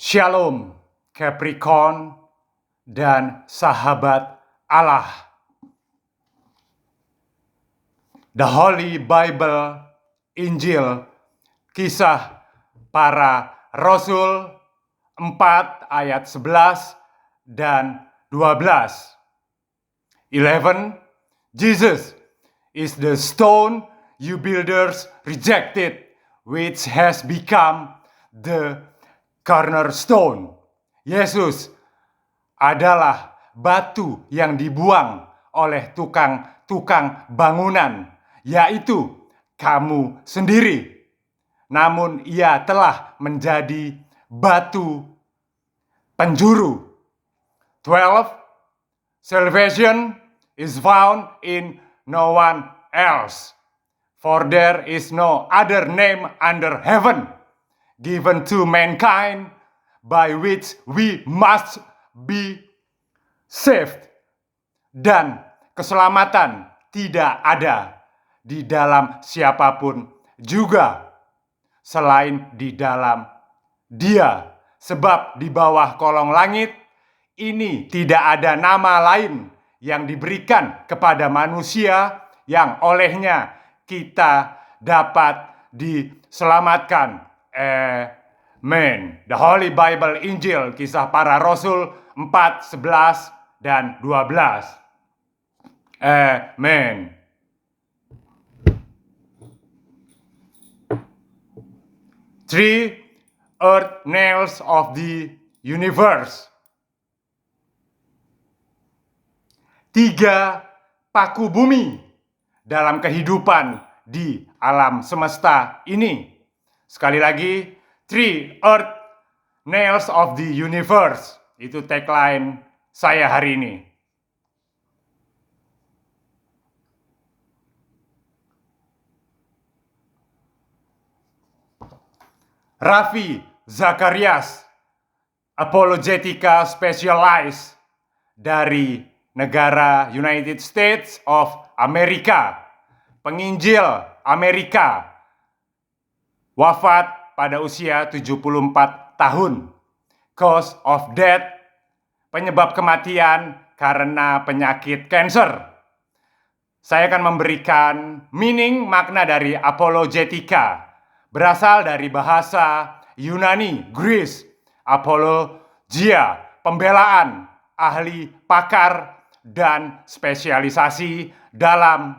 Shalom, Capricorn dan sahabat Allah. The Holy Bible, Injil, Kisah Para Rasul 4 ayat 11 dan 12. 11. Jesus is the stone you builders rejected, which has become the cornerstone. Yesus adalah batu yang dibuang oleh tukang-tukang bangunan, yaitu kamu sendiri. Namun ia telah menjadi batu penjuru. 12. Salvation is found in no one else, for there is no other name under heaven given to mankind by which we must be saved. Dan keselamatan tidak ada di dalam siapapun juga selain di dalam Dia, sebab di bawah kolong langit ini tidak ada nama lain yang diberikan kepada manusia yang olehnya kita dapat diselamatkan. Amen. The Holy Bible, Injil, Kisah Para Rasul 4, 11 dan 12. Amen. Three earth nails of the universe. 3 paku bumi dalam kehidupan di alam semesta ini. Sekali lagi, 3 earth nails of the universe. Itu tagline saya hari ini. Ravi Zacharias, Apologetica Specialized dari negara United States of America, penginjil Amerika, wafat pada usia 74 tahun. Cause of death, penyebab kematian karena penyakit kanker. Saya akan memberikan meaning makna dari apologetika. Berasal dari bahasa Yunani, Greece, apologia, pembelaan, ahli pakar, dan spesialisasi dalam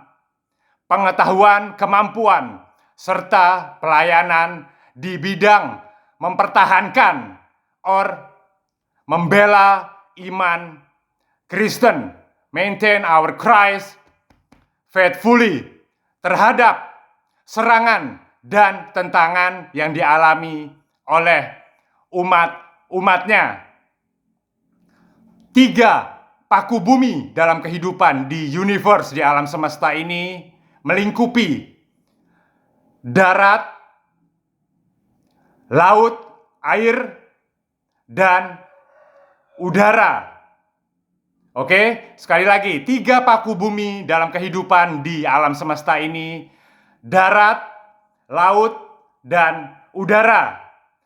pengetahuan, kemampuan, serta pelayanan di bidang mempertahankan or membela iman Kristen, maintain our Christ faithfully terhadap serangan dan tentangan yang dialami oleh umatnya. 3 paku bumi dalam kehidupan di universe, di alam semesta ini, melingkupi darat, laut, air, dan udara. Oke, sekali lagi, 3 paku bumi dalam kehidupan di alam semesta ini, darat, laut, dan udara.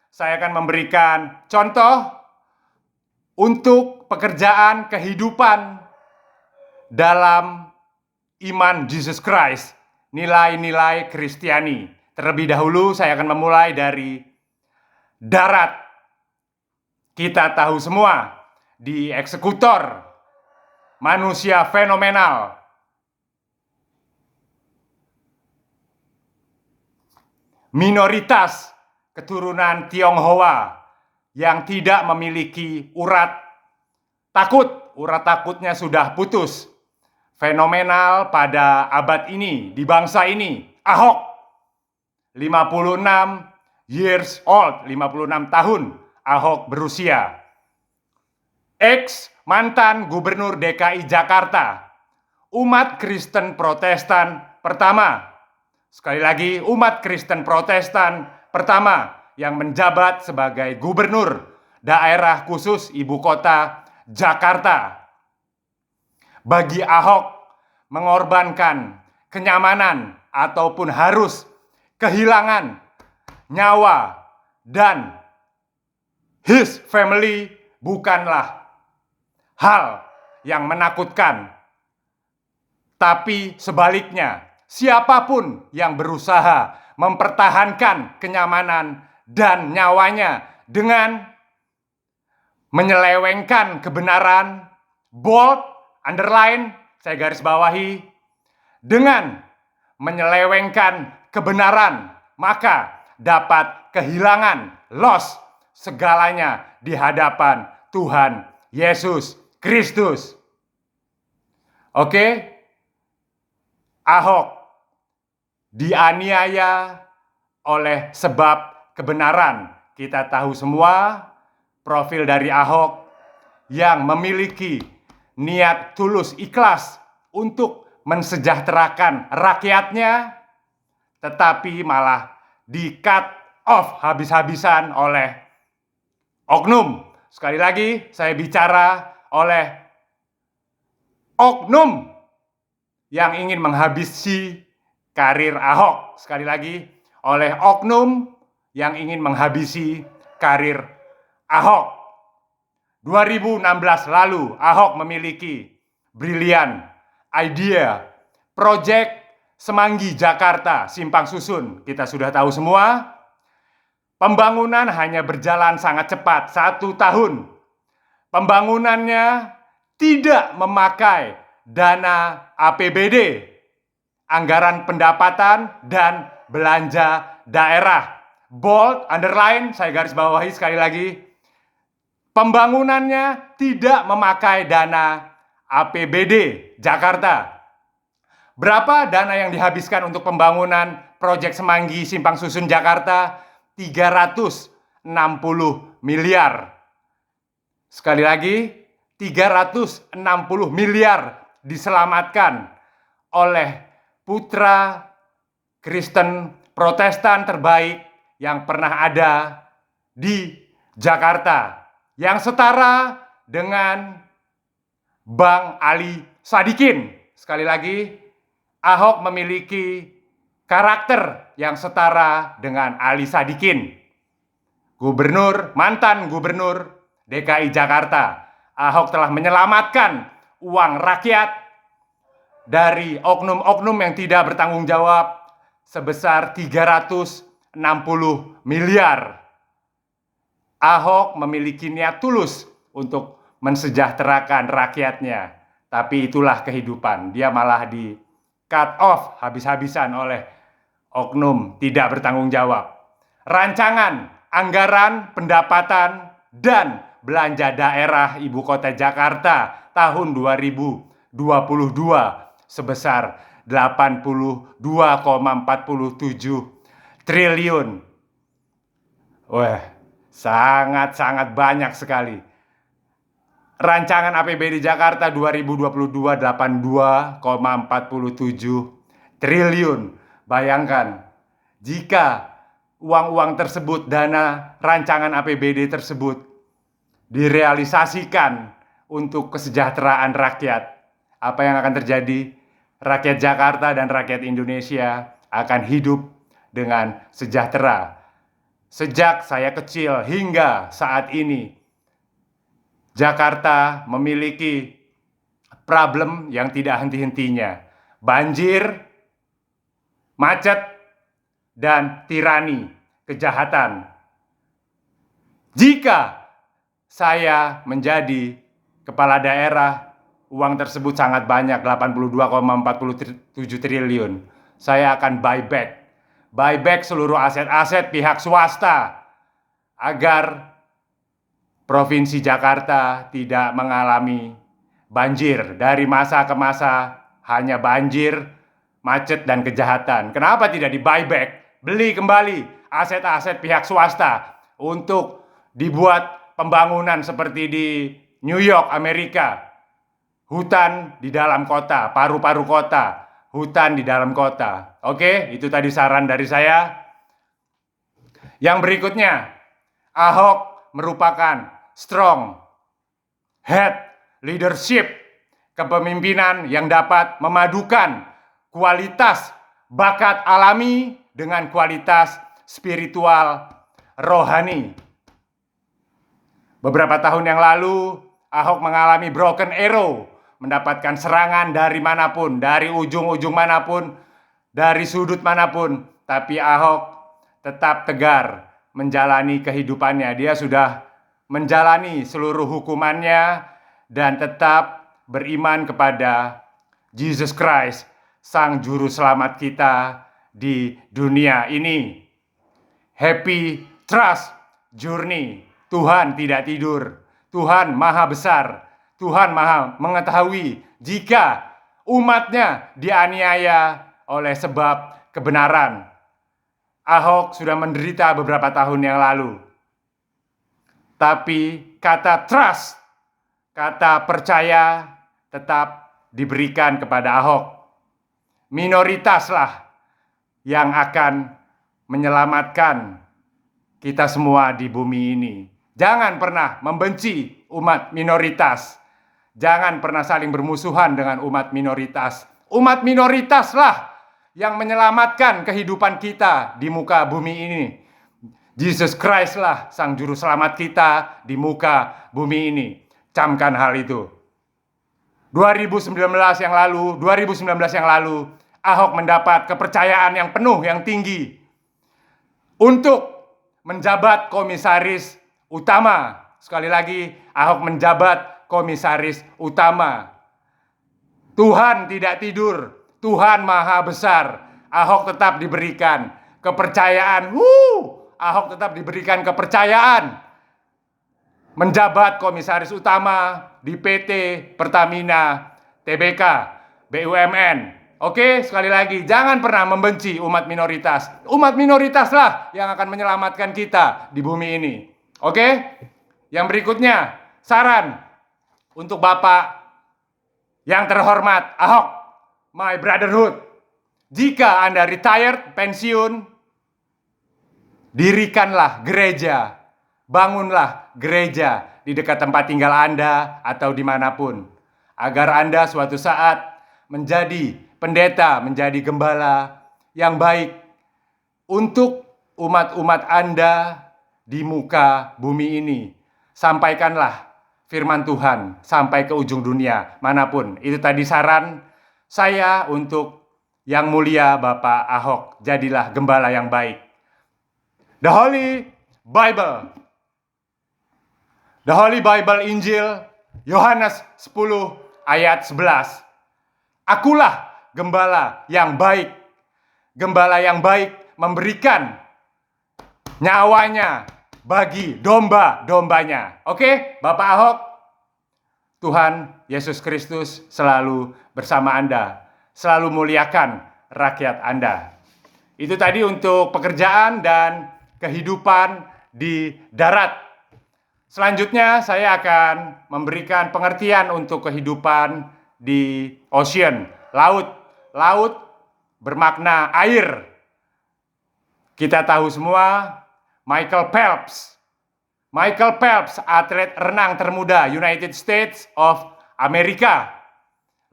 Saya akan memberikan contoh untuk pekerjaan kehidupan dalam iman Jesus Christ, nilai-nilai Kristiani. Terlebih dahulu saya akan memulai dari darat. Kita tahu semua, di eksekutor, manusia fenomenal, minoritas keturunan Tionghoa yang tidak memiliki urat takut. Urat takutnya sudah putus. Fenomenal pada abad ini, di bangsa ini. Ahok, 56 years old, 56 tahun Ahok berusia. Ex mantan gubernur DKI Jakarta. Umat Kristen Protestan pertama. Sekali lagi, umat Kristen Protestan pertama yang menjabat sebagai gubernur daerah khusus ibu kota Jakarta. Bagi Ahok, mengorbankan kenyamanan ataupun harus kehilangan nyawa dan his family bukanlah hal yang menakutkan, tapi sebaliknya, siapapun yang berusaha mempertahankan kenyamanan dan nyawanya dengan menyelewengkan kebenaran, bold, underline, saya garis bawahi, dengan menyelewengkan kebenaran, maka dapat kehilangan, loss, segalanya di hadapan Tuhan Yesus Kristus. Oke? Ahok dianiaya oleh sebab kebenaran. Kita tahu semua profil dari Ahok yang memiliki niat tulus ikhlas untuk mensejahterakan rakyatnya, tetapi malah di-cut off habis-habisan oleh oknum. Sekali lagi, saya bicara oleh oknum yang ingin menghabisi karir Ahok. Sekali lagi, oleh oknum yang ingin menghabisi karir Ahok. 2016 lalu, Ahok memiliki brilian idea proyek Semanggi Jakarta Simpang Susun. Kita sudah tahu semua. Pembangunan hanya berjalan sangat cepat, 1 tahun. Pembangunannya tidak memakai dana APBD, anggaran pendapatan dan belanja daerah. Bold, underline, saya garis bawahi sekali lagi. Pembangunannya tidak memakai dana APBD Jakarta. Berapa dana yang dihabiskan untuk pembangunan proyek Semanggi Simpang Susun Jakarta? 360 miliar. Sekali lagi, 360 miliar diselamatkan oleh putra Kristen Protestan terbaik yang pernah ada di Jakarta, yang setara dengan Bang Ali Sadikin. Sekali lagi, Ahok memiliki karakter yang setara dengan Ali Sadikin, mantan gubernur DKI Jakarta. Ahok telah menyelamatkan uang rakyat dari oknum-oknum yang tidak bertanggung jawab sebesar 360 miliar. Ahok memiliki niat tulus untuk mensejahterakan rakyatnya, tapi itulah kehidupan. Dia malah di cut off habis-habisan oleh oknum tidak bertanggung jawab. Rancangan anggaran pendapatan dan belanja daerah Ibu Kota Jakarta tahun 2022 sebesar 82,47 triliun. Wah, sangat-sangat banyak sekali. Rancangan APBD Jakarta 2022 82,47 triliun. Bayangkan, jika uang-uang tersebut, dana rancangan APBD tersebut direalisasikan untuk kesejahteraan rakyat, apa yang akan terjadi? Rakyat Jakarta dan rakyat Indonesia akan hidup dengan sejahtera. Sejak saya kecil hingga saat ini, Jakarta memiliki problem yang tidak henti-hentinya. Banjir, macet, dan tirani, kejahatan. Jika saya menjadi kepala daerah, uang tersebut sangat banyak, 82,47 triliun. Saya akan buyback seluruh aset-aset pihak swasta agar Provinsi Jakarta tidak mengalami banjir. Dari masa ke masa hanya banjir, macet, dan kejahatan. Kenapa tidak di buyback? Beli kembali aset-aset pihak swasta untuk dibuat pembangunan seperti di New York, Amerika. Hutan di dalam kota, paru-paru kota, hutan di dalam kota. Oke, itu tadi saran dari saya. Yang berikutnya, Ahok merupakan strong head leadership, kepemimpinan yang dapat memadukan kualitas bakat alami dengan kualitas spiritual rohani. Beberapa tahun yang lalu, Ahok mengalami broken arrow, mendapatkan serangan dari manapun, dari ujung-ujung manapun, dari sudut manapun. Tapi Ahok tetap tegar menjalani kehidupannya. Dia sudah menjalani seluruh hukumannya dan tetap beriman kepada Jesus Christ, Sang Juru Selamat kita di dunia ini. Happy Trust Journey. Tuhan tidak tidur. Tuhan maha besar. Tuhan maha mengetahui jika umatnya dianiaya oleh sebab kebenaran. Ahok sudah menderita beberapa tahun yang lalu. Tapi kata trust, kata percaya tetap diberikan kepada Ahok. Minoritaslah yang akan menyelamatkan kita semua di bumi ini. Jangan pernah membenci umat minoritas. Jangan pernah saling bermusuhan dengan umat minoritas. Umat minoritaslah yang menyelamatkan kehidupan kita di muka bumi ini. Jesus Christ lah Sang Juru Selamat kita di muka bumi ini. Camkan hal itu. 2019 yang lalu, Ahok mendapat kepercayaan yang penuh, yang tinggi untuk menjabat komisaris utama. Sekali lagi, Ahok menjabat komisaris utama. Tuhan tidak tidur. Tuhan maha besar. Ahok tetap diberikan kepercayaan. Ahok tetap diberikan kepercayaan menjabat komisaris utama di PT Pertamina, TBK, BUMN. Oke, sekali lagi, jangan pernah membenci umat minoritas. Umat minoritaslah yang akan menyelamatkan kita di bumi ini. Oke? Yang berikutnya, saran untuk Bapak yang terhormat, Ahok, my brotherhood. Jika Anda retired, pensiun, dirikanlah gereja. Bangunlah gereja di dekat tempat tinggal Anda atau dimanapun. Agar Anda suatu saat menjadi pendeta, menjadi gembala yang baik untuk umat-umat Anda di muka bumi ini. Sampaikanlah firman Tuhan sampai ke ujung dunia manapun. Itu tadi saran saya untuk yang mulia Bapak Ahok. Jadilah gembala yang baik. The Holy Bible. The Holy Bible Injil Yohanes 10 ayat 11. Akulah gembala yang baik. Gembala yang baik memberikan nyawanya bagi domba-dombanya. Oke, Bapak Ahok, Tuhan Yesus Kristus selalu bersama Anda. Selalu muliakan rakyat Anda. Itu tadi untuk pekerjaan dan kehidupan di darat. Selanjutnya saya akan memberikan pengertian untuk kehidupan di ocean, laut. Laut bermakna air. Kita tahu semua Michael Phelps, atlet renang termuda United States of America.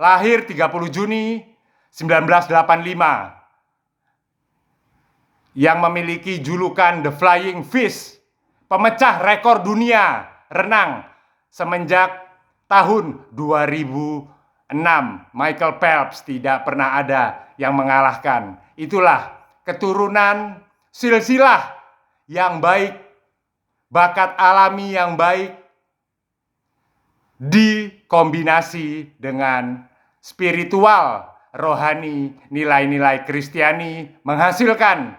Lahir 30 Juni 1985. Yang memiliki julukan The Flying Fish. Pemecah rekor dunia renang semenjak tahun 2006. Michael Phelps tidak pernah ada yang mengalahkan. Itulah keturunan silsilah yang baik, bakat alami yang baik, dikombinasi dengan spiritual, rohani, nilai-nilai Kristiani, menghasilkan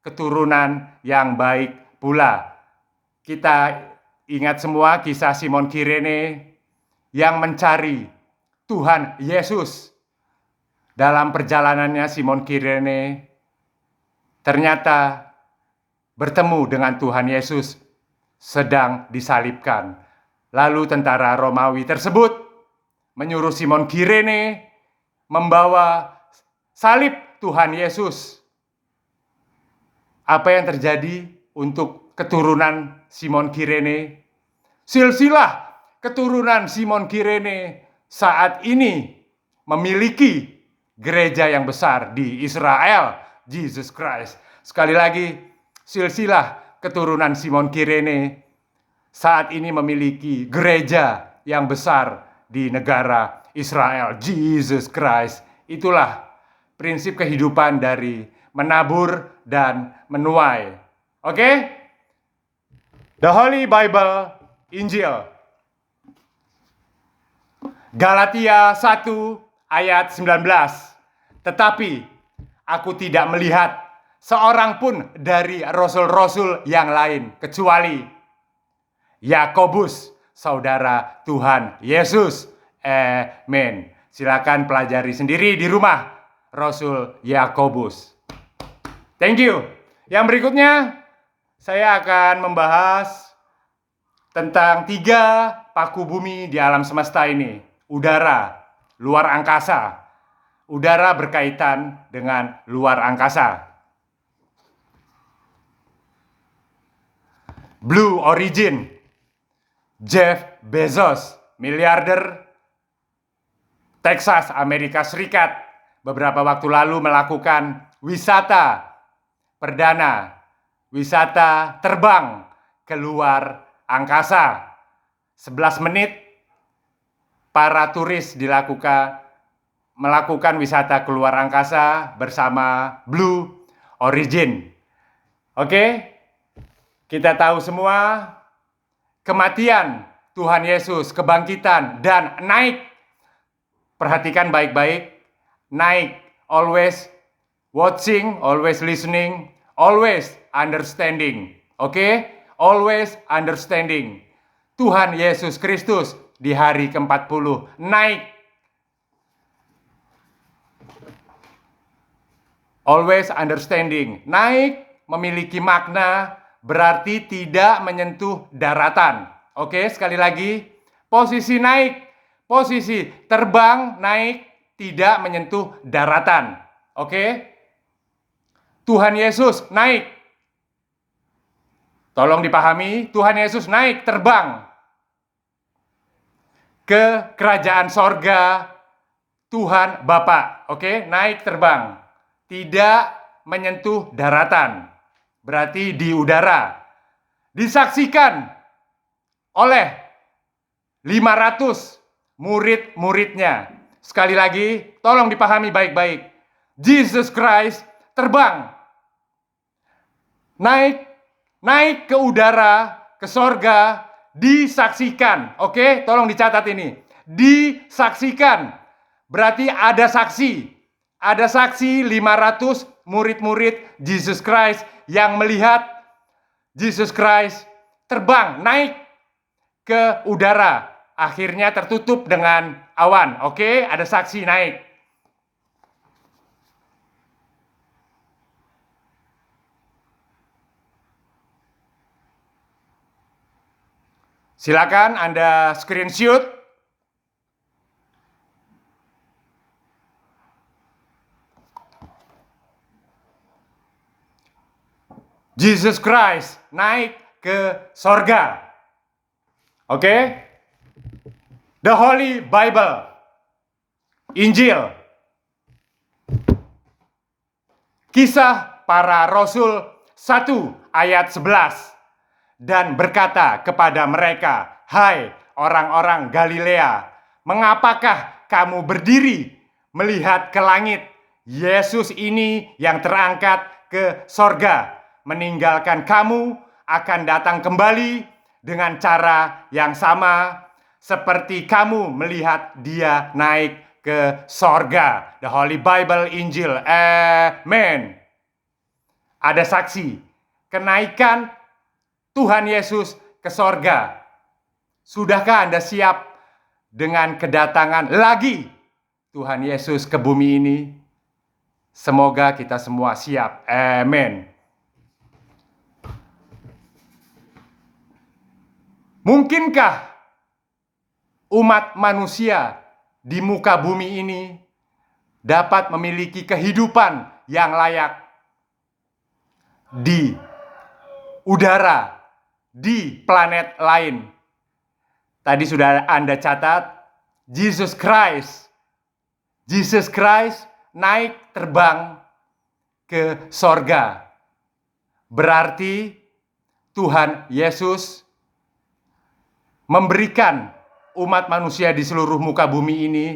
keturunan yang baik pula. Kita ingat semua kisah Simon Kirene yang mencari Tuhan Yesus. Dalam perjalanannya Simon Kirene ternyata bertemu dengan Tuhan Yesus sedang disalibkan. Lalu tentara Romawi tersebut menyuruh Simon Kirene membawa salib Tuhan Yesus. Apa yang terjadi untuk keturunan Simon Kirene? Silsilah keturunan Simon Kirene saat ini memiliki gereja yang besar di Israel, Jesus Christ. Sekali lagi, silsilah keturunan Simon Kirene saat ini memiliki gereja yang besar di negara Israel. Jesus Christ. Itulah prinsip kehidupan dari menabur dan menuai. Oke? The Holy Bible, Injil. Galatia 1 ayat 19. Tetapi aku tidak melihat seorang pun dari rasul-rasul yang lain kecuali Yakobus, saudara Tuhan Yesus. Amin. Silakan pelajari sendiri di rumah Rasul Yakobus. Thank you. Yang berikutnya saya akan membahas tentang 3 paku bumi di alam semesta ini. Udara, luar angkasa. Udara berkaitan dengan luar angkasa. Blue Origin. Jeff Bezos, miliarder Texas, Amerika Serikat, beberapa waktu lalu melakukan wisata perdana, wisata terbang ke luar angkasa. 11 menit para turis melakukan wisata ke luar angkasa bersama Blue Origin. Oke, kita tahu semua kematian Tuhan Yesus, kebangkitan, dan naik. Perhatikan baik-baik, naik, always watching, always listening, always understanding. Oke? Always understanding. Tuhan Yesus Kristus di hari ke-40 naik. Always understanding. Naik memiliki makna berarti tidak menyentuh daratan. Oke, sekali lagi. Posisi naik, posisi terbang, naik, tidak menyentuh daratan. Oke? Tuhan Yesus naik. Tolong dipahami, Tuhan Yesus naik, terbang ke kerajaan sorga Tuhan Bapa. Oke? Naik, terbang. Tidak menyentuh daratan. Berarti di udara. Disaksikan oleh 500 murid-muridnya. Sekali lagi, tolong dipahami baik-baik. Jesus Christ terbang. Naik ke udara, ke sorga, disaksikan. Oke, tolong dicatat ini. Disaksikan. Berarti ada saksi. Ada saksi 500 murid-murid Jesus Christ yang melihat Jesus Christ terbang, naik ke udara. Akhirnya tertutup dengan awan. Oke, ada saksi naik. Silakan Anda screenshot. Jesus Christ naik ke sorga. Oke? The Holy Bible, Injil. Kisah para Rasul 1 ayat 11. Dan berkata kepada mereka, "Hai orang-orang Galilea, mengapakah kamu berdiri melihat ke langit? Yesus ini yang terangkat ke sorga, meninggalkan kamu, akan datang kembali dengan cara yang sama seperti kamu melihat dia naik ke sorga." The Holy Bible, Injil. Amen. Ada saksi kenaikan Tuhan Yesus ke sorga. Sudahkah Anda siap dengan kedatangan lagi Tuhan Yesus ke bumi ini? Semoga kita semua siap. Amen. Mungkinkah umat manusia di muka bumi ini dapat memiliki kehidupan yang layak di udara, di planet lain? Tadi sudah Anda catat, Jesus Christ naik terbang ke sorga. Berarti Tuhan Yesus memberikan umat manusia di seluruh muka bumi ini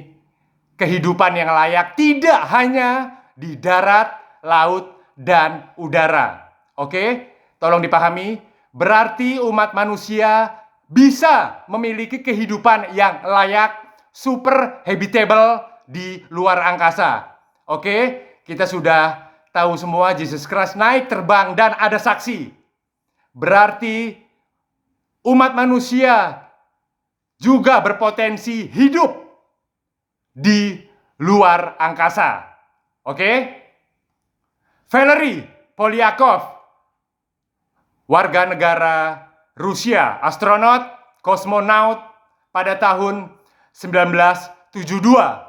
kehidupan yang layak, tidak hanya di darat, laut, dan udara. Oke, tolong dipahami. Berarti umat manusia bisa memiliki kehidupan yang layak, super habitable di luar angkasa. Oke, kita sudah tahu semua Jesus Christ naik terbang dan ada saksi. Berarti umat manusia juga berpotensi hidup di luar angkasa. Oke? Valery Polyakov, warga negara Rusia, astronot, kosmonaut pada tahun 1972.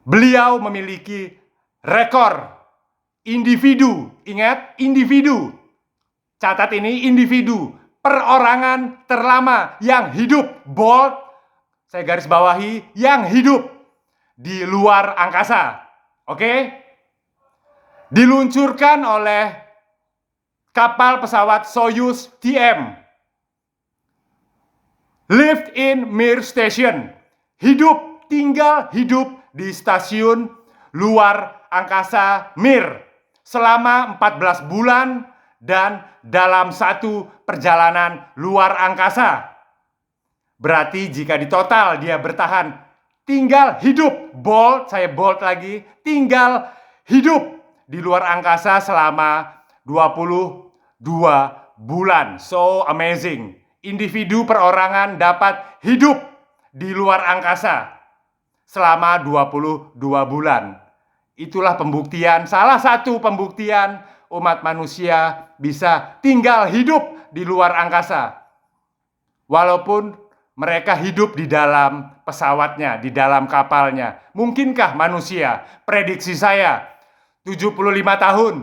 Beliau memiliki rekor individu, ingat individu. Catat ini, individu perorangan terlama yang hidup, bold, saya garis bawahi, yang hidup di luar angkasa. Oke? Diluncurkan oleh kapal pesawat Soyuz TM. Lived in Mir Station. Tinggal hidup di stasiun luar angkasa Mir selama 14 bulan dan dalam satu perjalanan luar angkasa. Berarti jika ditotal dia bertahan tinggal hidup, bold, saya bold lagi, tinggal hidup di luar angkasa selama 22 bulan. So amazing. Individu perorangan dapat hidup di luar angkasa selama 22 bulan. Itulah pembuktian, salah satu pembuktian umat manusia bisa tinggal hidup di luar angkasa. Walaupun mereka hidup di dalam pesawatnya, di dalam kapalnya. Mungkinkah manusia, prediksi saya, 75 tahun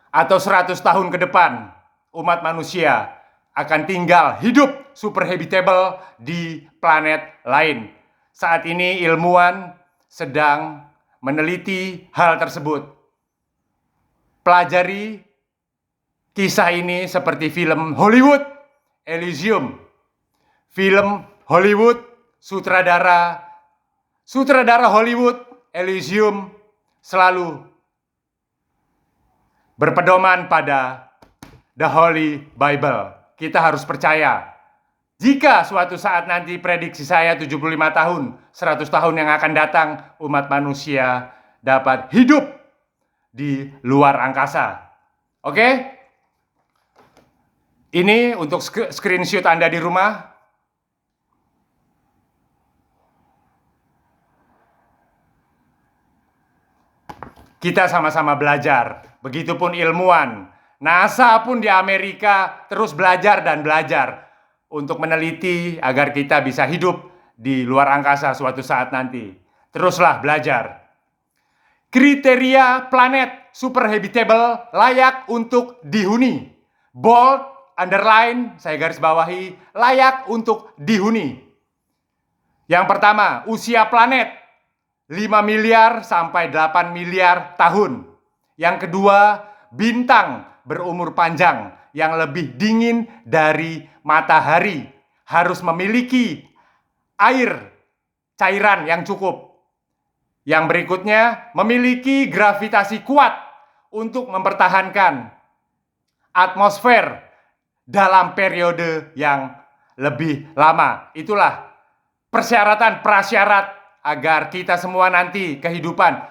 atau 100 tahun ke depan, umat manusia akan tinggal hidup super habitable di planet lain. Saat ini ilmuwan sedang meneliti hal tersebut. Pelajari kisah ini seperti film Hollywood, Elysium. Film Hollywood, sutradara Hollywood, Elysium selalu berpedoman pada The Holy Bible. Kita harus percaya. Jika suatu saat nanti prediksi saya 75 tahun, 100 tahun yang akan datang, umat manusia dapat hidup di luar angkasa. Oke? Ini untuk screenshot Anda di rumah. Kita sama-sama belajar. Begitupun ilmuwan. NASA pun di Amerika terus belajar dan belajar untuk meneliti agar kita bisa hidup di luar angkasa suatu saat nanti. Teruslah belajar. Kriteria planet super habitable layak untuk dihuni. Bold, underline, saya garis bawahi, layak untuk dihuni. Yang pertama, usia planet 5 miliar sampai 8 miliar tahun. Yang kedua, bintang berumur panjang yang lebih dingin dari matahari, harus memiliki air cairan yang cukup. Yang berikutnya, memiliki gravitasi kuat untuk mempertahankan atmosfer dalam periode yang lebih lama. Itulah prasyarat agar kita semua nanti kehidupan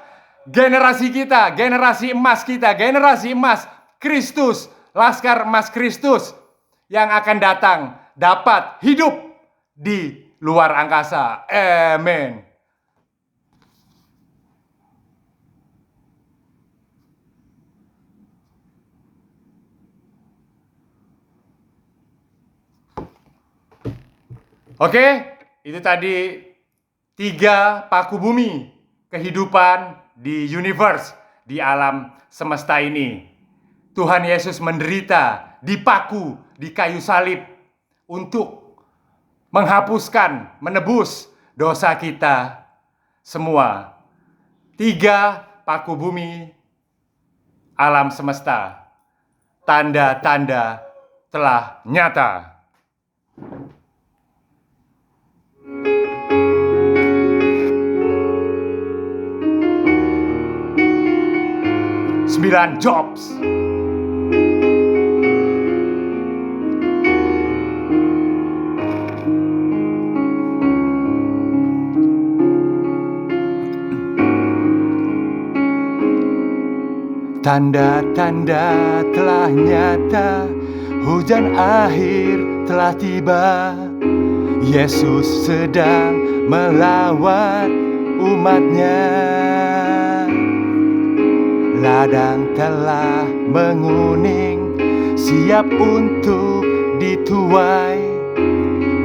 generasi kita, generasi emas kita, generasi emas Kristus, Laskar Emas Kristus yang akan datang dapat hidup di luar angkasa. Amin. Oke, itu tadi 3 paku bumi kehidupan di universe, di alam semesta ini. Tuhan Yesus menderita, dipaku di kayu salib untuk menghapuskan, menebus dosa kita semua. 3 paku bumi alam semesta. Tanda-tanda telah nyata. 9 jobs. Tanda-tanda telah nyata, hujan akhir telah tiba. Yesus sedang melawat umatnya. Ladang telah menguning, siap untuk dituai.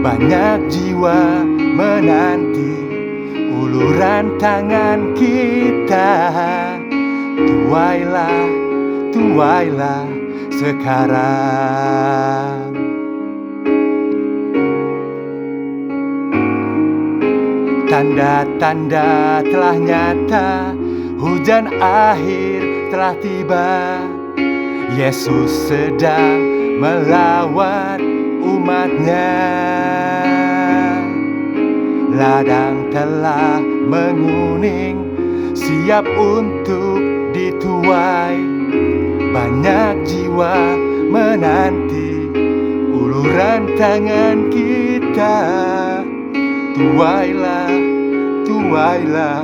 Banyak jiwa menanti uluran tangan kita. Tuailah, tuailah sekarang. Tanda-tanda telah nyata, hujan akhir telah tiba. Yesus sedang melawat umatnya. Ladang telah menguning, siap untuk dituai. Banyak jiwa menanti uluran tangan kita. Tuailah, tuailah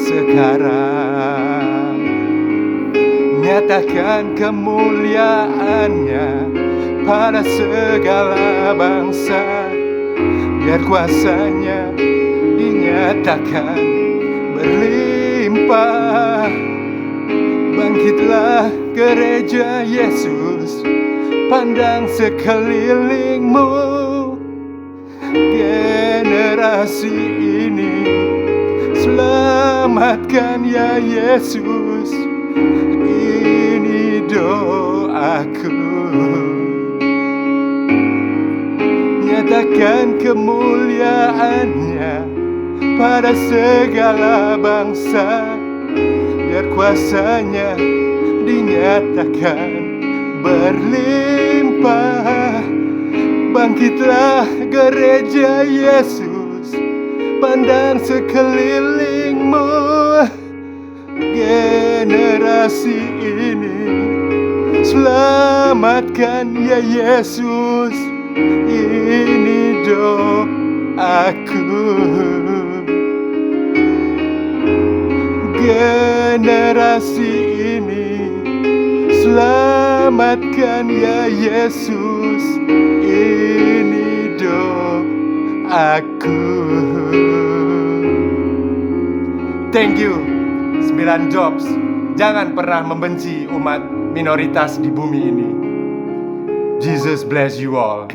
sekarang. Nyatakan kemuliaannya pada segala bangsa, biar kuasanya dinyatakan berlimpah. Bangkitlah gereja Yesus, pandang sekelilingmu. Generasi ini selamatkan ya Yesus, ini doaku. Nyatakan kemuliaannya pada segala bangsa, biar kuasanya dinyatakan berlimpah. Bangkitlah gereja Yesus, pandang sekelilingmu. Generasi ini selamatkan ya Yesus, ini doaku. Generasi ini selamatkan ya Yesus, ini doaku. Thank you. 9 jobs. Jangan pernah membenci umat minoritas di bumi ini. Jesus bless you all.